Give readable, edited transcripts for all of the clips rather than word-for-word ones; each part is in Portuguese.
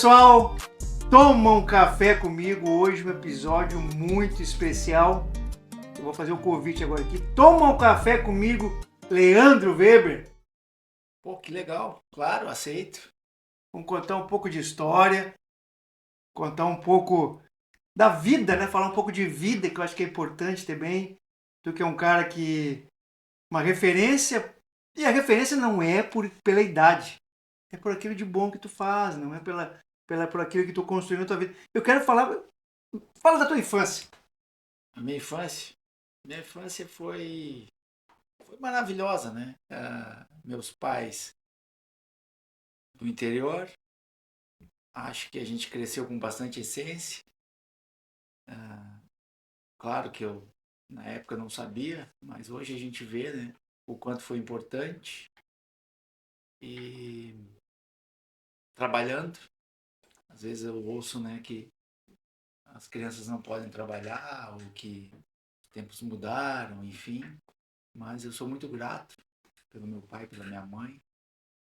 pessoal, toma um café comigo. Hoje um episódio muito especial. Eu vou fazer o convite agora aqui. Toma um café comigo, Leandro Weber. Pô, que legal. Claro, aceito. Vamos contar um pouco de história, contar um pouco da vida, né? Falar um pouco de vida, que eu acho que é importante também. Tu que é um cara que... uma referência, e a referência não é pela idade, é por aquilo de bom que tu faz, não é por aquilo que tu construiu na tua vida. Eu quero falar... Fala da tua infância. A minha infância foi maravilhosa, né? Meus pais do interior, acho que a gente cresceu com bastante essência. Ah, claro que eu, na época, não sabia, mas hoje a gente vê, né, o quanto foi importante. E trabalhando, às vezes eu ouço, né, que as crianças não podem trabalhar, ou que os tempos mudaram, enfim. Mas eu sou muito grato pelo meu pai, pela minha mãe,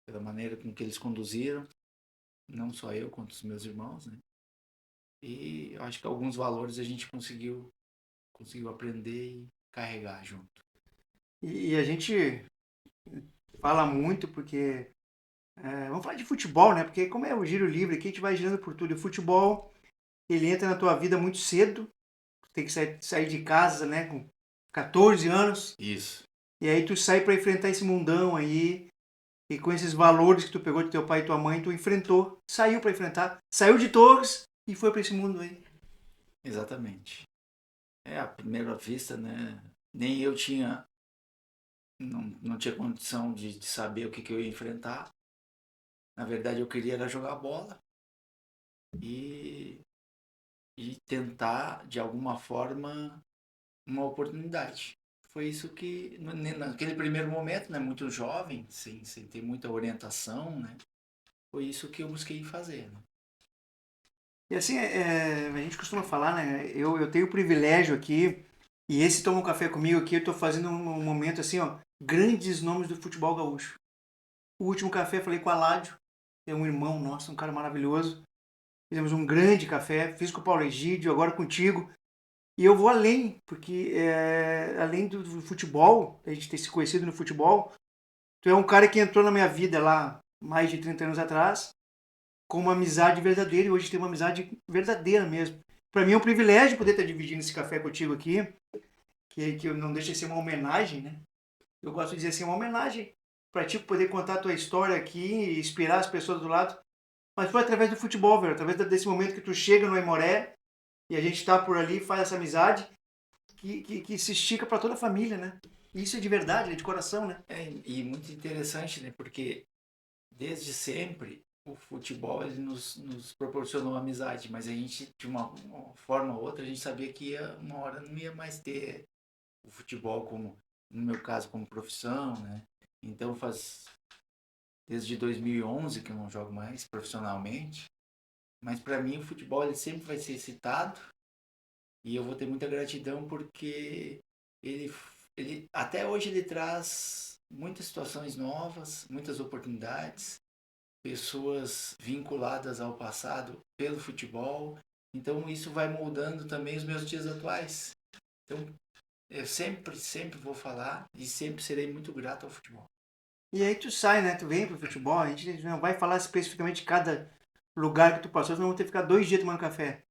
pela maneira com que eles conduziram, não só eu, quanto os meus irmãos, né? E eu acho que alguns valores a gente conseguiu aprender e carregar junto. E a gente fala muito porque... vamos falar de futebol, né? Porque como é o giro livre aqui, a gente vai girando por tudo. E o futebol, ele entra na tua vida muito cedo. Tem que sair de casa, né? Com 14 anos. Isso, E aí tu sai para enfrentar esse mundão aí. E com esses valores que tu pegou de teu pai e tua mãe, tu enfrentou. Saiu para enfrentar. Saiu de Torres e foi para esse mundo aí. exatamente. É, à primeira vista, né? Nem eu não tinha condição de saber o que eu ia enfrentar. Na verdade, eu queria era jogar bola e, e tentar, de alguma forma, uma oportunidade. Foi isso que, naquele primeiro momento, né, muito jovem, sem ter muita orientação, né, foi isso que eu busquei fazer. Né? E assim, a gente costuma falar, né? Eu tenho o privilégio aqui, e esse Toma um Café comigo aqui, eu tô fazendo um momento assim, ó, grandes nomes do futebol gaúcho. O último café falei com a Aládio, é um irmão nosso, um cara maravilhoso. Fizemos um grande café, fiz com o Paulo Egídio, agora contigo. E eu vou além, porque além do futebol, a gente ter se conhecido no futebol, tu é um cara que entrou na minha vida lá mais de 30 anos atrás, com uma amizade verdadeira, e hoje tem uma amizade verdadeira mesmo. Para mim é um privilégio poder estar dividindo esse café contigo aqui, que não deixa de ser uma homenagem, né? Eu gosto de dizer assim, uma homenagem para ti poder contar a tua história aqui e inspirar as pessoas do lado. Mas foi através do futebol, velho, através desse momento que tu chega no Aimoré e a gente tá por ali, faz essa amizade que se estica para toda a família, né? E isso é de verdade, é de coração, né? E muito interessante, né, porque desde sempre o futebol ele nos proporcionou amizade, mas a gente, de uma forma ou outra, a gente sabia que uma hora não ia mais ter o futebol como, no meu caso, como profissão, né? Então desde 2011 que eu não jogo mais profissionalmente, mas para mim o futebol ele sempre vai ser citado e eu vou ter muita gratidão porque ele, ele até hoje ele traz muitas situações novas, muitas oportunidades, pessoas vinculadas ao passado pelo futebol. Então isso vai moldando também os meus dias atuais. Então eu sempre vou falar e sempre serei muito grato ao futebol. E aí tu sai, né? Tu vem pro futebol, a gente não vai falar especificamente de cada lugar que tu passou, senão vamos ter que ficar 2 dias tomando café.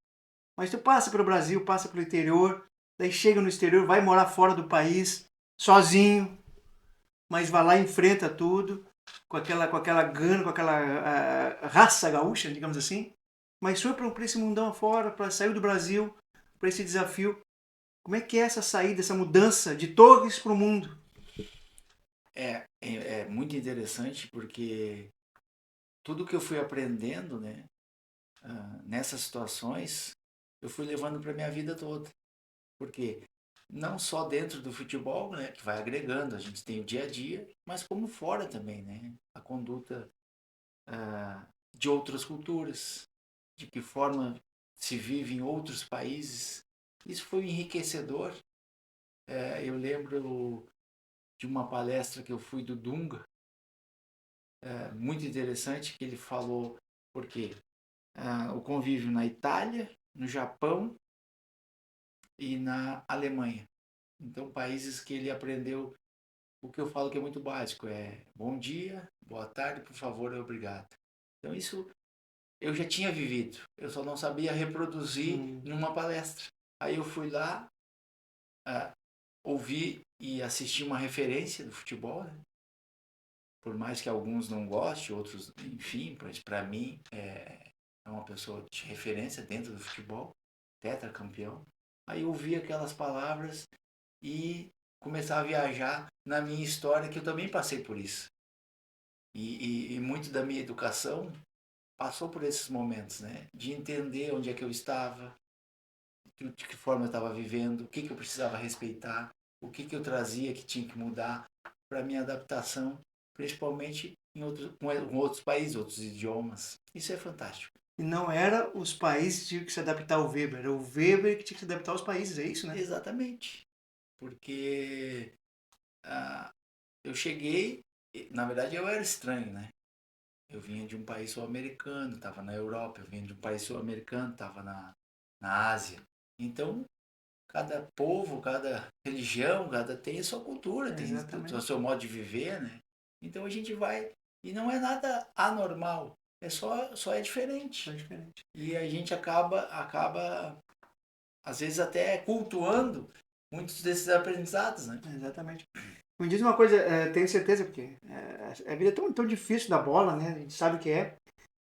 Mas tu passa pelo Brasil, passa pelo interior, daí chega no exterior, vai morar fora do país, sozinho, mas vai lá e enfrenta tudo, com aquela gana, com aquela raça gaúcha, digamos assim. Mas foi para esse mundão afora, para sair do Brasil, para esse desafio. Como é que é essa saída, essa mudança de Torres para o mundo? É muito interessante porque tudo que eu fui aprendendo, né, nessas situações, eu fui levando para minha vida toda. Porque não só dentro do futebol, né, que vai agregando, a gente tem o dia a dia, mas como fora também, né? A conduta de outras culturas, de que forma se vive em outros países. Isso foi enriquecedor. Eu lembro de uma palestra que eu fui do Dunga, muito interessante, que ele falou, porque o convívio na Itália, no Japão e na Alemanha. Então, países que ele aprendeu o que eu falo que é muito básico, é bom dia, boa tarde, por favor e obrigado. Então, isso eu já tinha vivido, eu só não sabia reproduzir numa palestra. Aí eu fui lá, ouvi e assisti uma referência do futebol, né? Por mais que alguns não gostem, outros, enfim, mas para mim é uma pessoa de referência dentro do futebol, tetracampeão. Aí eu ouvi aquelas palavras e começar a viajar na minha história, que eu também passei por isso. E muito da minha educação passou por esses momentos, né? De entender onde é que eu estava, de que forma eu estava vivendo, o que, que eu precisava respeitar, o que, que eu trazia que tinha que mudar para minha adaptação, principalmente com outros países, outros idiomas. Isso é fantástico. E não era os países que tinham que se adaptar ao Weber, era o Weber que tinha que se adaptar aos países, é isso, né? Exatamente. Porque eu cheguei, na verdade eu era estranho, né? Eu vinha de um país sul-americano, estava na Europa, eu vinha de um país sul-americano, estava na Ásia. Então, cada povo, cada religião, cada tem a sua cultura, tem o seu modo de viver, né? Então a gente vai, e não é nada anormal, só é diferente. Só é diferente. E a gente acaba às vezes até cultuando muitos desses aprendizados, né? Exatamente. Me diz uma coisa, tenho certeza, porque a vida é tão difícil da bola, né? A gente sabe que é.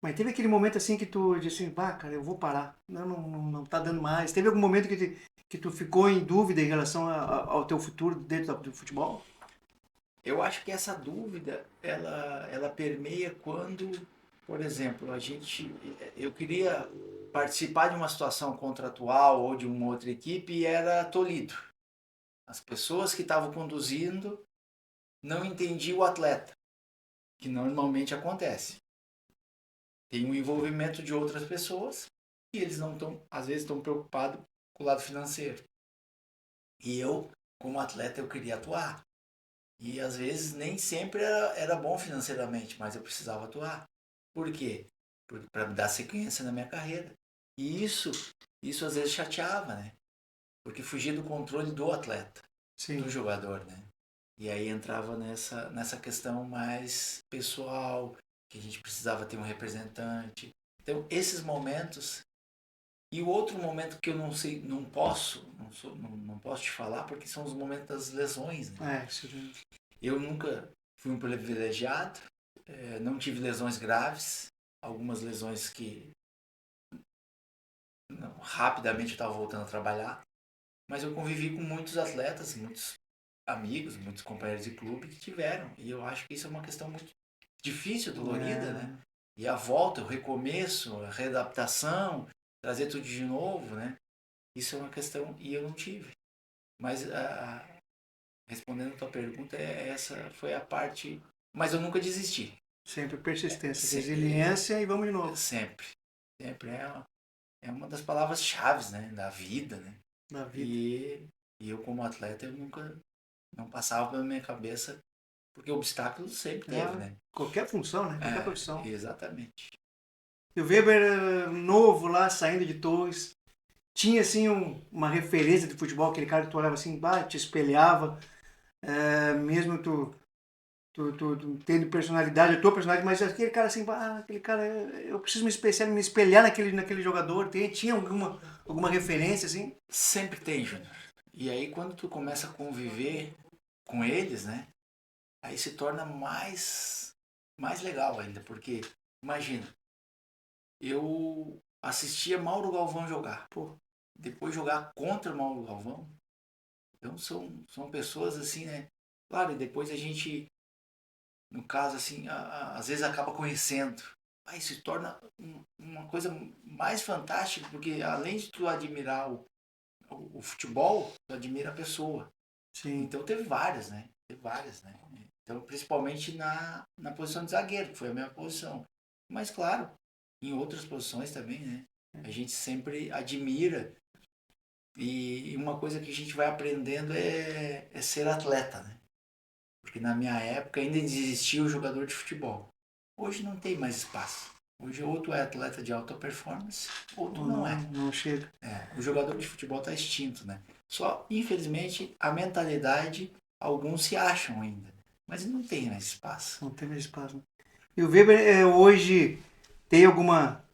Mas teve aquele momento assim que tu disse assim, bah, cara, eu vou parar. Não tá dando mais. Teve algum momento que tu ficou em dúvida em relação ao teu futuro dentro do futebol? Eu acho que essa dúvida, ela permeia quando, por exemplo, eu queria participar de uma situação contratual ou de uma outra equipe e era tolhido. As pessoas que estavam conduzindo não entendiam o atleta, que normalmente acontece. Tem um envolvimento de outras pessoas e eles não estão, às vezes, estão preocupados com o lado financeiro. E eu, como atleta, eu queria atuar. E às vezes nem sempre era bom financeiramente, mas eu precisava atuar. Por quê? Para me dar sequência na minha carreira. E isso às vezes chateava, né? Porque fugia do controle do atleta, Sim. do jogador, né? E aí entrava nessa questão mais pessoal, que a gente precisava ter um representante. Então, esses momentos. E o outro momento que eu não sei, não posso te falar, porque são os momentos das lesões, né? Isso. Eu nunca fui um privilegiado, não tive lesões graves, algumas lesões que rapidamente eu estava voltando a trabalhar, mas eu convivi com muitos atletas, muitos amigos, muitos companheiros de clube que tiveram, e eu acho que isso é uma questão muito difícil, dolorida, né? E a volta, o recomeço, a readaptação, trazer tudo de novo, né? Isso é uma questão, e eu não tive. Mas respondendo a tua pergunta, essa foi a parte. Mas eu nunca desisti. Sempre persistência, resiliência e vamos de novo. Sempre. Sempre é uma das palavras-chave, né? Da vida, né? Da vida. E eu, como atleta, eu nunca. Não passava pela minha cabeça, porque obstáculos sempre teve, né? Qualquer função, né? Qualquer profissão. Exatamente. E o Weber, novo lá, saindo de Torres, tinha assim uma referência de futebol, aquele cara que tu olhava assim, te espelhava, mesmo tu tendo personalidade, a tua personalidade, mas aquele cara assim, aquele cara, eu preciso me espelhar naquele jogador. Tinha alguma referência assim? Sempre tem, Júnior. E aí quando tu começa a conviver com eles, né? Aí se torna mais legal ainda, porque imagina, eu assistia Mauro Galvão jogar, depois jogar contra Mauro Galvão. Então são pessoas assim, né? Claro, e depois a gente, no caso assim, às vezes acaba conhecendo. Aí se torna uma coisa mais fantástica, porque além de tu admirar o futebol, tu admira a pessoa. Sim. Então teve várias, né? Então, principalmente na posição de zagueiro, que foi a minha posição. Mas, claro, em outras posições também, né? A gente sempre admira. E uma coisa que a gente vai aprendendo é ser atleta, né? Porque na minha época ainda existia o jogador de futebol. Hoje não tem mais espaço. Hoje ou tu é atleta de alta performance ou tu não é. Não chega. O jogador de futebol está extinto, né? Só, infelizmente, a mentalidade, alguns se acham ainda, mas não tem mais espaço. Não tem mais espaço. Né? E o Weber hoje tem alguma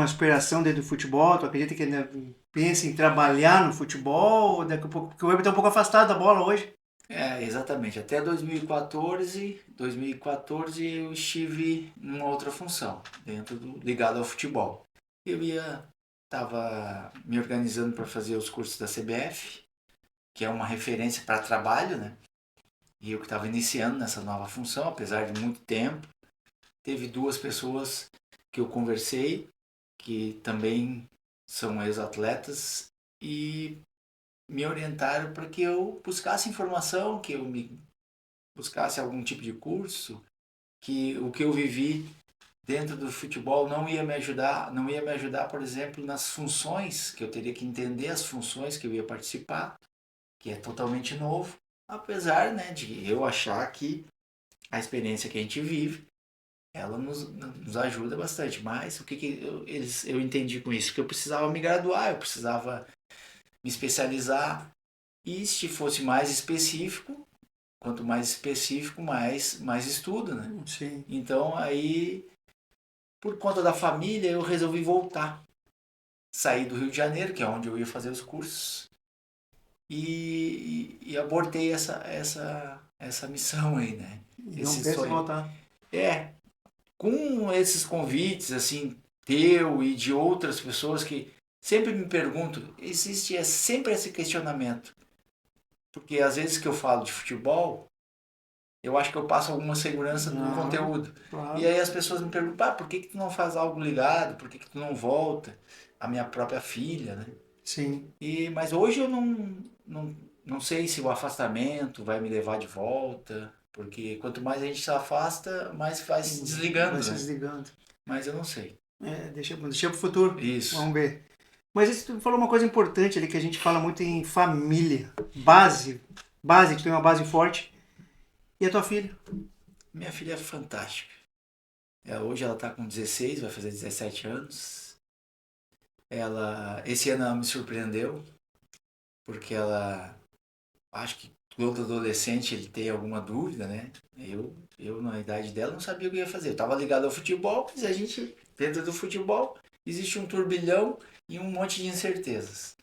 aspiração dentro do futebol? Tu acredita que ainda pensa em trabalhar no futebol? Ou daqui a pouco, porque o Weber está um pouco afastado da bola hoje. Exatamente. Até 2014 eu estive numa outra função, ligado ao futebol. Eu estava me organizando para fazer os cursos da CBF, que é uma referência para trabalho, né? E eu que estava iniciando nessa nova função, apesar de muito tempo. Teve 2 pessoas que eu conversei, que também são ex-atletas, e me orientaram para que eu buscasse informação, que eu me buscasse algum tipo de curso, que o que eu vivi dentro do futebol não ia me ajudar, por exemplo, nas funções, que eu teria que entender as funções que eu ia participar, que é totalmente novo, apesar, né, de eu achar que a experiência que a gente vive, ela nos ajuda bastante. Mas o que eu entendi com isso? Que eu precisava me graduar, eu precisava me especializar, e se fosse mais específico, quanto mais específico, mais estudo, né? Sim. Então aí, por conta da família, eu resolvi voltar. Saí do Rio de Janeiro, que é onde eu ia fazer os cursos, e abortei essa missão aí, né? E não Esse pensa em sonho. voltar. Com esses convites, assim, teu e de outras pessoas que sempre me perguntam, existe sempre esse questionamento. Porque às vezes que eu falo de futebol, eu acho que eu passo alguma segurança do conteúdo. Claro. E aí as pessoas me perguntam, por que tu não faz algo ligado? Por que tu não volta? A minha própria filha, né? Sim. Mas hoje eu não sei se o afastamento vai me levar de volta, porque quanto mais a gente se afasta, mais vai se desligando, Vai se né? desligando. Mas eu não sei. Deixa pro futuro. Isso. Vamos ver. Mas tu falou uma coisa importante ali, que a gente fala muito em família. Base, que tem uma base forte. E a tua filha? Minha filha é fantástica. Hoje ela está com 16, vai fazer 17 anos. Esse ano ela me surpreendeu, porque acho que todo adolescente ele tem alguma dúvida, né? Eu na idade dela não sabia o que ia fazer. Eu estava ligado ao futebol, mas a gente, dentro do futebol, existe um turbilhão e um monte de incertezas.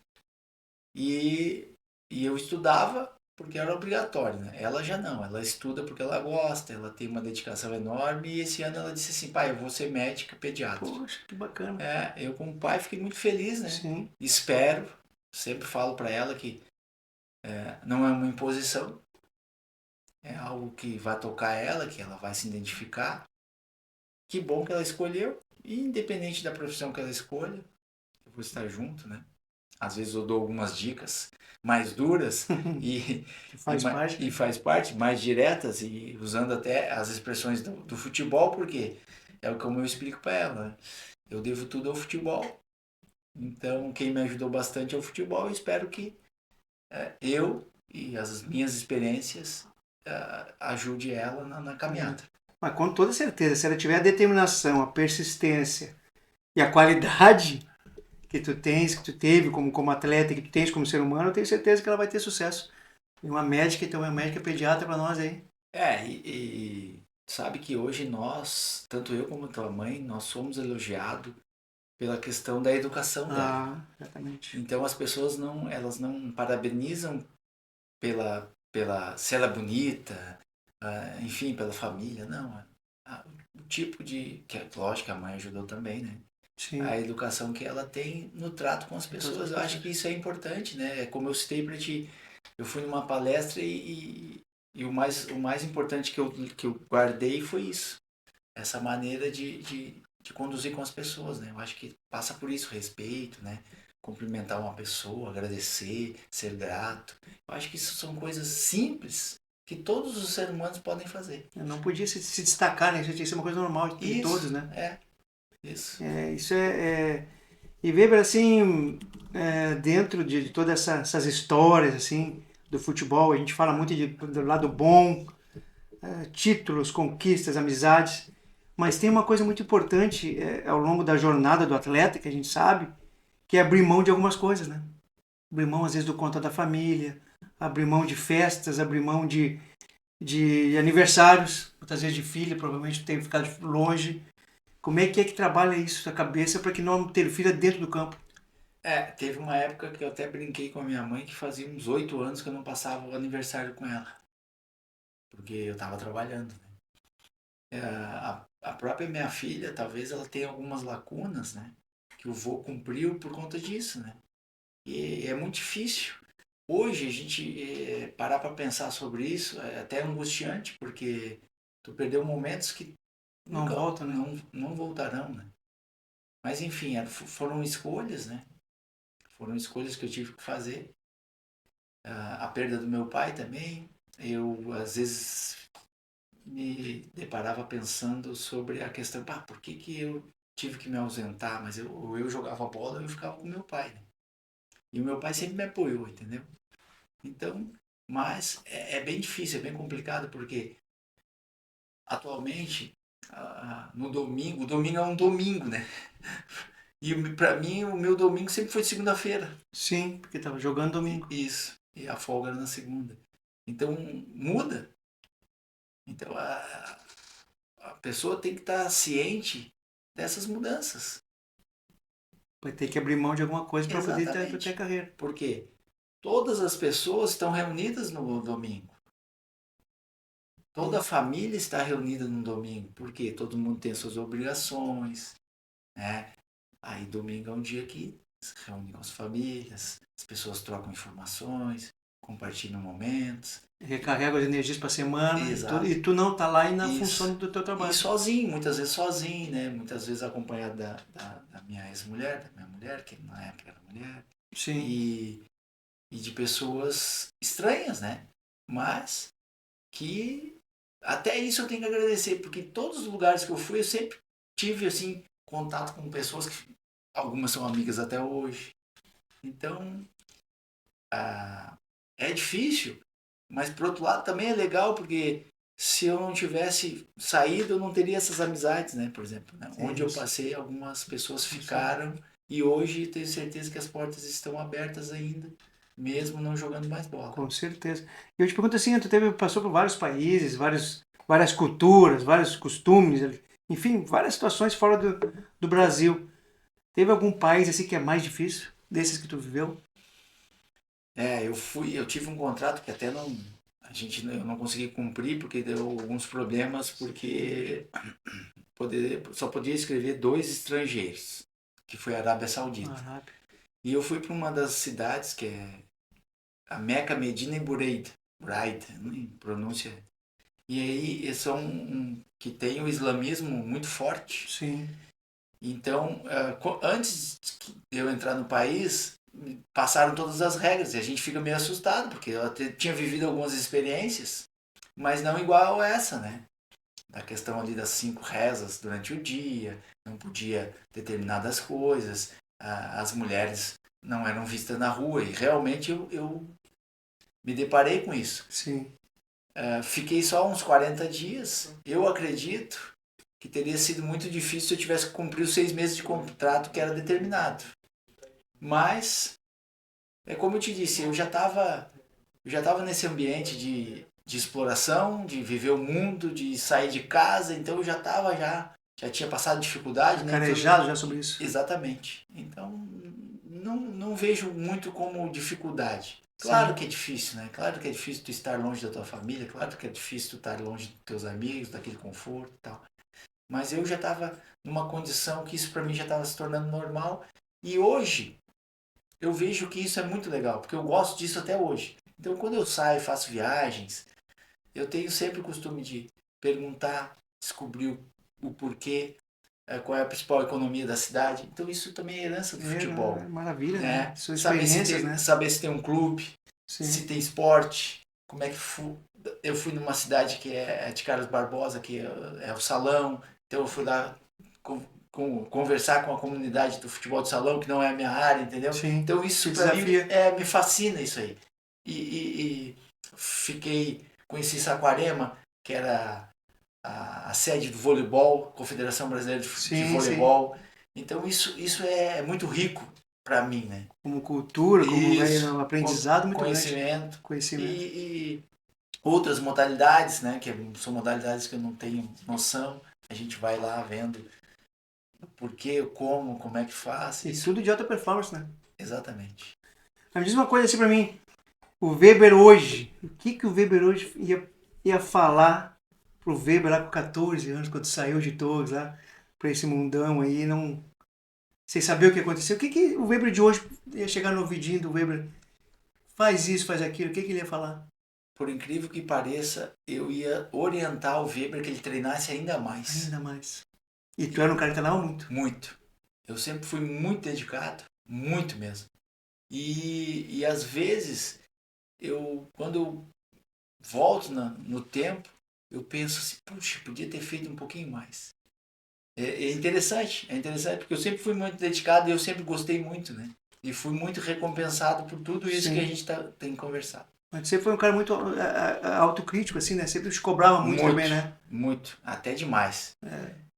E eu estudava porque era obrigatório, né? Ela já não, ela estuda porque ela gosta, ela tem uma dedicação enorme, e esse ano ela disse assim, pai, eu vou ser médica pediatra. Poxa, que bacana. Eu como pai fiquei muito feliz, né? Sim. Espero, sempre falo para ela que não é uma imposição, é algo que vai tocar ela, que ela vai se identificar. Que bom que ela escolheu, e independente da profissão que ela escolha, eu vou estar junto, né? Às vezes eu dou algumas dicas mais duras e faz parte, mais diretas, e usando até as expressões do futebol, porque é o que eu explico para ela. Né? Eu devo tudo ao futebol, então quem me ajudou bastante é o futebol. Eu espero que eu e as minhas experiências ajude ela na caminhada. Mas com toda certeza, se ela tiver a determinação, a persistência e a qualidade que tu teve como atleta, que tu tens como ser humano, eu tenho certeza que ela vai ter sucesso. E uma médica, então uma médica pediatra para nós aí. E sabe que hoje nós, tanto eu como tua mãe, nós somos elogiados pela questão da educação dela. Exatamente. Então as pessoas elas não parabenizam se ela é bonita, enfim, pela família, não. O tipo que lógico, a mãe ajudou também, né? Sim. A educação que ela tem no trato com as pessoas. Eu acho que isso é importante, né? Como eu citei para ti, eu fui numa palestra e o mais importante que eu guardei foi isso. Essa maneira de conduzir com as pessoas, né? Eu acho que passa por isso, respeito, né? Cumprimentar uma pessoa, agradecer, ser grato. Eu acho que isso são coisas simples que todos os seres humanos podem fazer. Não podia se destacar, né? Isso tinha que ser uma coisa normal de todos, né? Isso. Isso E Weber, assim, dentro de todas essas histórias, assim, do futebol, a gente fala muito do lado bom, títulos, conquistas, amizades. Mas tem uma coisa muito importante ao longo da jornada do atleta, que a gente sabe, que é abrir mão de algumas coisas, né? Abrir mão, às vezes, do conta da família, abrir mão de festas, abrir mão de aniversários, muitas vezes de filha, provavelmente tem ficado longe. Como é que trabalha isso na cabeça para que não interfira dentro do campo? Teve uma época que eu até brinquei com a minha mãe que fazia uns 8 anos que eu não passava o aniversário com ela, porque eu estava trabalhando, né? A própria minha filha, talvez ela tenha algumas lacunas, né? Que o vô cumpriu por conta disso, né? E é muito difícil. Hoje a gente parar para pensar sobre isso é até angustiante, porque tu perdeu momentos que Não nunca volta, né? não voltarão, né? Mas enfim, foram escolhas, né? Foram escolhas que eu tive que fazer. A perda do meu pai também, eu às vezes me deparava pensando sobre a questão, por que que eu tive que me ausentar? Mas eu jogava bola, eu ficava com meu pai, né? E o meu pai sempre me apoiou, entendeu? Então, mas é bem difícil, é bem complicado, porque atualmente, no domingo, o domingo é um domingo, né? E para mim, o meu domingo sempre foi segunda-feira. Sim, porque estava jogando domingo. Isso. E a folga era na segunda. Então, muda. Então, a pessoa tem que estar ciente dessas mudanças. Vai ter que abrir mão de alguma coisa para poder ter a Exatamente. carreira. Porque todas as pessoas estão reunidas no domingo. Toda a família está reunida no domingo. Porque todo mundo tem suas obrigações, né? Aí domingo é um dia que se reúne com as famílias, as pessoas trocam informações, compartilham momentos. Recarrega as energias para a semana Exato. e tu não tá lá e na Isso. função do teu E trabalho. sozinho, muitas vezes sozinho, né? Muitas vezes acompanhado da minha ex-mulher, da minha mulher, que na época era mulher. Sim. E de pessoas estranhas, né? Mas que até isso eu tenho que agradecer, porque em todos os lugares que eu fui, eu sempre tive, assim, contato com pessoas que algumas são amigas até hoje. Então, é difícil, mas por outro lado também é legal, porque se eu não tivesse saído, eu não teria essas amizades, né? Por exemplo, né? Onde eu passei, algumas pessoas ficaram e hoje tenho certeza que as portas estão abertas ainda, mesmo não jogando mais bola. Com certeza. E eu te pergunto assim, passou por vários países, várias culturas, vários costumes, enfim, várias situações fora do Brasil. Teve algum país assim que é mais difícil desses que tu viveu? Eu tive um contrato que até eu não consegui cumprir porque deu alguns problemas, porque só podia escrever 2 estrangeiros, que foi a Arábia Saudita. Arábia. E eu fui para uma das cidades que é a Meca Medina e Buraida, pronúncia. E aí são que tem o islamismo muito forte. Sim. Então, antes de eu entrar no país, passaram todas as regras e a gente fica meio assustado, porque eu até tinha vivido algumas experiências, mas não igual essa, né? Da questão ali das 5 rezas durante o dia, não podia determinadas coisas, as mulheres não eram vistas na rua, e realmente eu me deparei com isso. Sim. Fiquei só uns 40 dias, eu acredito que teria sido muito difícil se eu tivesse que cumprir os 6 meses de contrato que era determinado. Mas, é como eu te disse, eu já estava nesse ambiente de exploração, de viver o mundo, de sair de casa, então eu já tinha passado dificuldade, né? Carejado Então, já sobre isso. exatamente. Então, não vejo muito como dificuldade. Claro que é difícil, né? Claro que é difícil tu estar longe da tua família, claro que é difícil tu estar longe dos teus amigos, daquele conforto e tal. Mas eu já estava numa condição que isso para mim já estava se tornando normal. E hoje eu vejo que isso é muito legal, porque eu gosto disso até hoje. Então quando eu saio, faço viagens, eu tenho sempre o costume de perguntar, descobrir o porquê, qual é a principal economia da cidade. Então isso também é herança do futebol. Maravilha, né? Suas Saber experiências, né? saber se tem um clube, Sim. se tem esporte, como é que eu fui numa cidade que é de Carlos Barbosa, que é o Salão, então eu fui lá conversar com a comunidade do futebol de salão, que não é a minha área, entendeu? Sim. Então isso para mim me fascina isso aí. E conheci Saquarema, que era a sede do voleibol, Confederação Brasileira de Sim, Voleibol. Então isso é muito rico para mim, né? Como cultura, como Isso, um aprendizado muito grande. conhecimento. Conhecimento. E outras modalidades, né? Que são modalidades que eu não tenho noção. A gente vai lá vendo o porquê, como é que faz. E tudo de alta performance, né? Exatamente. Mas me diz uma coisa assim pra mim. O Weber hoje, o que o Weber hoje ia falar pro Weber lá com 14 anos, quando saiu de todos lá, pra esse mundão aí, não... Sem saber o que aconteceu. O que o Weber de hoje ia chegar no ouvidinho do Weber? Faz isso, faz aquilo. O que ele ia falar? Por incrível que pareça, eu ia orientar o Weber que ele treinasse ainda mais. Ainda mais. E tu era um cara que treinava muito. Muito. Eu sempre fui muito dedicado, muito mesmo. E às vezes, quando eu volto no tempo, eu penso assim, puxa, podia ter feito um pouquinho mais. É interessante porque eu sempre fui muito dedicado e eu sempre gostei muito, né? E fui muito recompensado por tudo isso que a gente tem conversado. Mas você foi um cara muito autocrítico, assim, né? Sempre te cobrava muito também, né? Muito, até demais.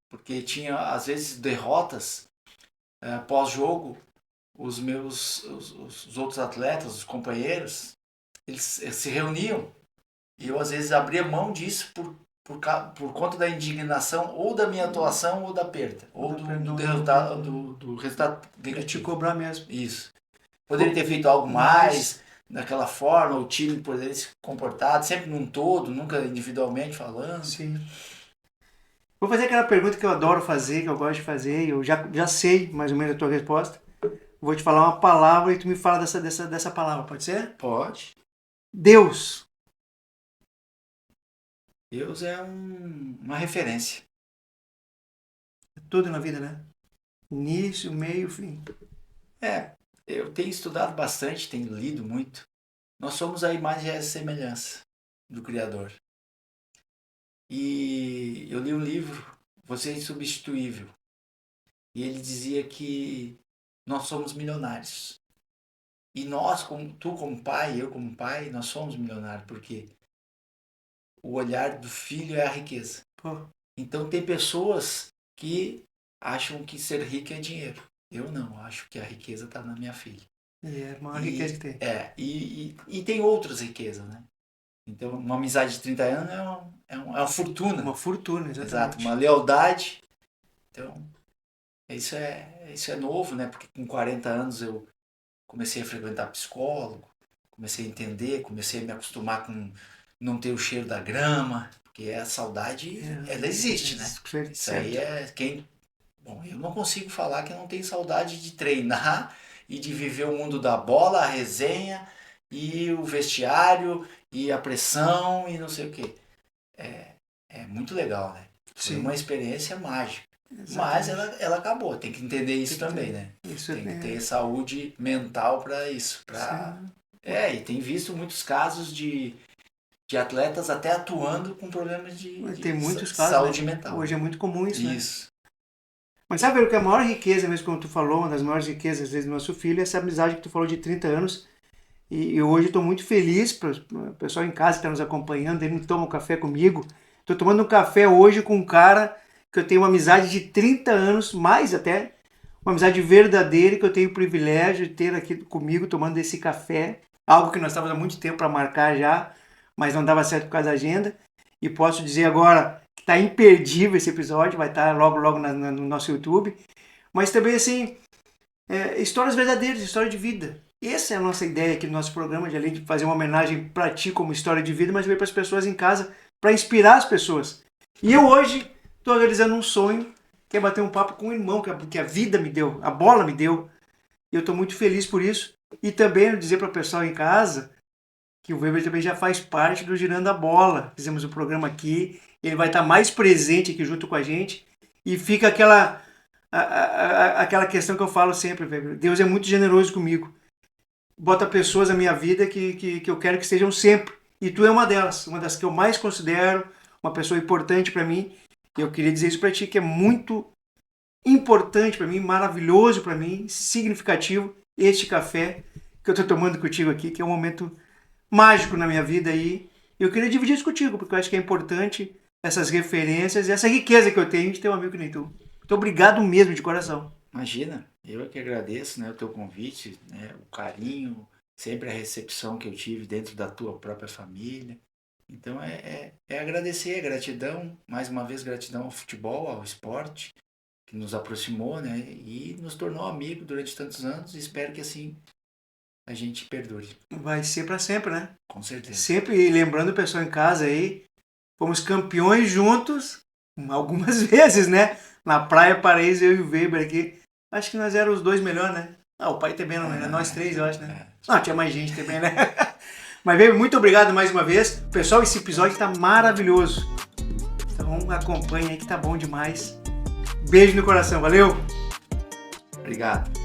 Porque tinha, às vezes, derrotas pós-jogo, os outros atletas, os companheiros, eles se reuniam e eu, às vezes, abria mão disso por conta da indignação ou da minha atuação ou da perda, ou do resultado negativo. Te cobrar mesmo. Isso. Poderia ter feito algo mais daquela forma, o time poderia se comportar sempre num todo, nunca individualmente falando. Sim. Vou fazer aquela pergunta que eu adoro fazer, que eu gosto de fazer, eu já sei mais ou menos a tua resposta. Vou te falar uma palavra e tu me fala dessa palavra, pode ser? Pode. Deus. Deus é uma referência. É tudo na vida, né? Início, meio, fim. Eu tenho estudado bastante, tenho lido muito. Nós somos a imagem e a semelhança do Criador. E eu li um livro, Você é Insubstituível. E ele dizia que nós somos milionários. E nós, tu como pai, eu como pai, nós somos milionários, porque o olhar do filho é a riqueza. Pô. Então tem pessoas que acham que ser rico é dinheiro. Eu não, acho que a riqueza está na minha filha. É a maior riqueza que tem. E tem outras riquezas, né? Então, uma amizade de 30 anos é uma fortuna. Uma fortuna, exatamente. Exato, uma lealdade. Então, isso é novo, né? Porque com 40 anos eu comecei a frequentar psicólogo, comecei a entender, comecei a me acostumar com não ter o cheiro da grama, porque a saudade, ela existe, né? Isso aí Bom, eu não consigo falar que eu não tenho saudade de treinar e de viver o mundo da bola, a resenha e o vestiário e a pressão e não sei o que. É muito legal, né? Foi uma experiência mágica. Exatamente. Mas ela acabou, tem que entender isso também, né? Tem que ter saúde mental para isso. E tem visto muitos casos de atletas até atuando com problemas de saúde mental. Hoje é muito comum isso, né? Isso. Mas sabe o que é a maior riqueza, mesmo como tu falou, uma das maiores riquezas às vezes, do nosso filho, é essa amizade que tu falou de 30 anos. E hoje estou muito feliz para o pessoal em casa que está nos acompanhando, ele toma um café comigo. Estou tomando um café hoje com um cara que eu tenho uma amizade de 30 anos, mais até, uma amizade verdadeira, que eu tenho o privilégio de ter aqui comigo tomando esse café, algo que nós estávamos há muito tempo para marcar já, mas não dava certo por causa da agenda. E posso dizer agora que está imperdível esse episódio, vai estar logo no nosso YouTube. Mas também, assim, histórias verdadeiras, história de vida. Essa é a nossa ideia aqui no nosso programa, de além de fazer uma homenagem para ti como história de vida, mas também para as pessoas em casa, para inspirar as pessoas. E eu hoje estou realizando um sonho, que é bater um papo com um irmão, que a vida me deu, a bola me deu. E eu estou muito feliz por isso. E também dizer para o pessoal em casa que o Weber também já faz parte do Girando a Bola. Fizemos um programa aqui, ele vai estar mais presente aqui junto com a gente. E fica aquela questão que eu falo sempre, Weber. Deus é muito generoso comigo. Bota pessoas na minha vida que eu quero que estejam sempre. E tu é uma delas, uma das que eu mais considero, uma pessoa importante para mim. E eu queria dizer isso para ti, que é muito importante para mim, maravilhoso para mim, significativo, este café que eu estou tomando contigo aqui, que é um momento mágico na minha vida aí. Eu queria dividir isso contigo, porque eu acho que é importante essas referências e essa riqueza que eu tenho de ter um amigo que nem tu. Muito obrigado mesmo, de coração. Imagina, eu é que agradeço, né, o teu convite, né, o carinho, sempre a recepção que eu tive dentro da tua própria família. Então é agradecer, gratidão, mais uma vez gratidão ao futebol, ao esporte, que nos aproximou, né, e nos tornou amigo durante tantos anos, e espero que assim a gente perdure, Vai ser pra sempre, né? com certeza. Sempre lembrando o pessoal em casa aí, fomos campeões juntos, algumas vezes, né? Na Praia Paraíso, eu e o Weber aqui. Acho que nós éramos os dois melhores, né? Ah, o pai também não, né? Nós três, eu acho, né? Não, tinha mais gente também, né? Mas, Weber, muito obrigado mais uma vez. Pessoal, esse episódio tá maravilhoso. Então acompanha aí que tá bom demais. Beijo no coração, valeu! Obrigado.